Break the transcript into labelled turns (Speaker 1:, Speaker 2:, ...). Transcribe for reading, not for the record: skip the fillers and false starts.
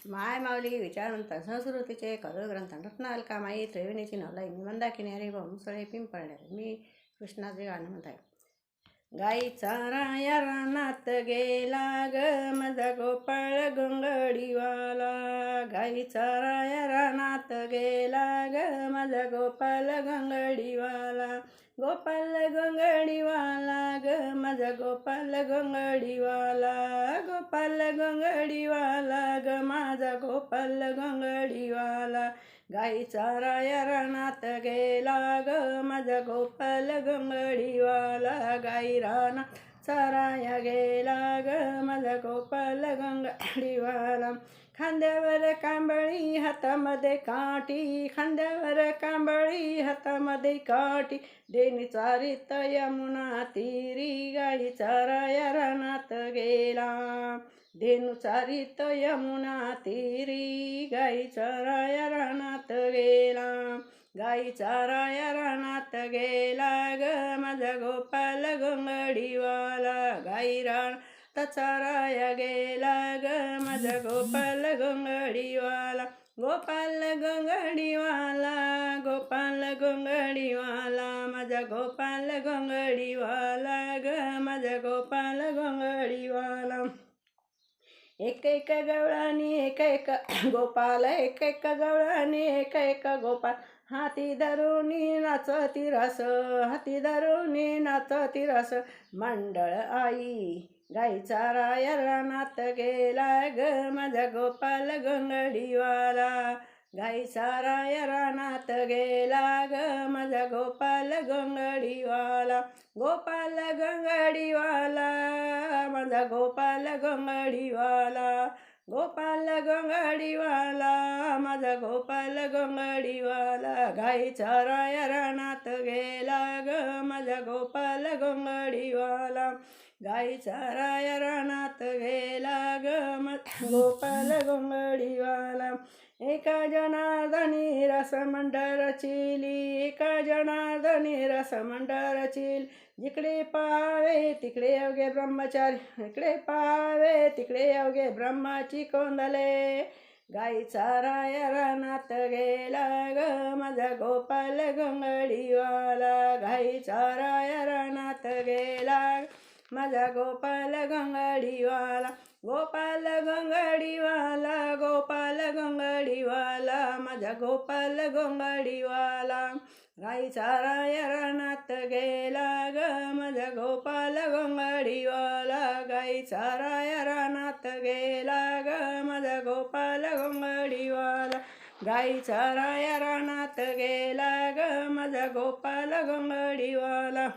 Speaker 1: माय माऊली विचारवंत संस्कृतीचे करुग्रंथ रत्नाल कामाई त्रिवेणीची नवलाई मंदाकिनी हरी मुसळे पिंपळणे मी कृष्णाचे गाणं म्हणत आहे. गाईचा राया रानात गेला ग माझा गोपाळ गोंगडीवाला. गाईचा राया रानात गेला ग माझा गोपाल गोंगडीवाला. गोपाल गोंगडीवाला ग माझा गोपाल गोंगडीवाला. गोपाल गोंगडीवाला ग माझा गोपाल गोंगडीवाला. गाईचा राया रानात गेला ग माझा गोपाल गोंगडीवाला. गाई रानात चराया गेला ग माझा गोपाल गोंगडीवाला. खांद्यावर कांबळी हातामध्ये काठी. खांद्यावर कांबळी हातामध्ये काठी. देणी चारित यमुना तीरी. गाई चराया रानात गेला. धेनू चारित यमुना तीरी. गाई चराया रानात गेला. गाई चराया रानात गेला ग माझा गोपाल गोंगडीवाला. गाई रानात चराया गेला ग माझा गोपाल गोंगडीवाला. गोपाल गोंगडीवाला. गोपाल गोंगडीवाला माझा गोपाल गोंगडीवाला ग माझा गोपाल गोंगडीवाला. एक एक गवळानी एक एक गोपाल. एक एक गवळानी एक एक गोपाल. हाती धरुनी नाचती रस. हाती धरुनी नाचती रस. मंडळ आई गाईचा राया रानात गेला ग माझा गोपाल गोंगडीवाला. गाईचा राया रानात गेला ग माझा गोपाल गोंगडीवाला. गोपाल गोंगडीवाला माझा गोपाल गोंगडीवाला. गोपाल गोंगडीवाला माझा गोपाल गोंगडीवाला. गाईचा राया रानात गेला ग माझा गोपाल गोंगडीवाला. गाईचा राया रानात गेला ग माझा गोपाल गोंगडीवाला. एका जनार्दनी रसमंडळ रचिली. एका जनार्दनी रसमंडळ रचिली. जिकडे पावे तिकडे अवघे ब्रह्मचारी. इकडे पावे तिकडे अवघे ब्रह्माची कोंदले. गाईचा राया रानात गेला ग माझा गोपाल गोंगडीवाला. गाईचा राया रानात गेला माझा गोपाल गोंगडीवाला. गोपाल गोंगडीवाला. गोपाल गोंगडीवाला माझा गोपाल गोंगडीवाला. गाईचा राया रानात गेला ग माझा गोपाल गोंगडीवाला. गाईचा राया रानात गेला ग माझा गोपाल गोंगडीवाला. गाईचा राया रानात गेला ग माझा गोपाल गोंगडीवाला.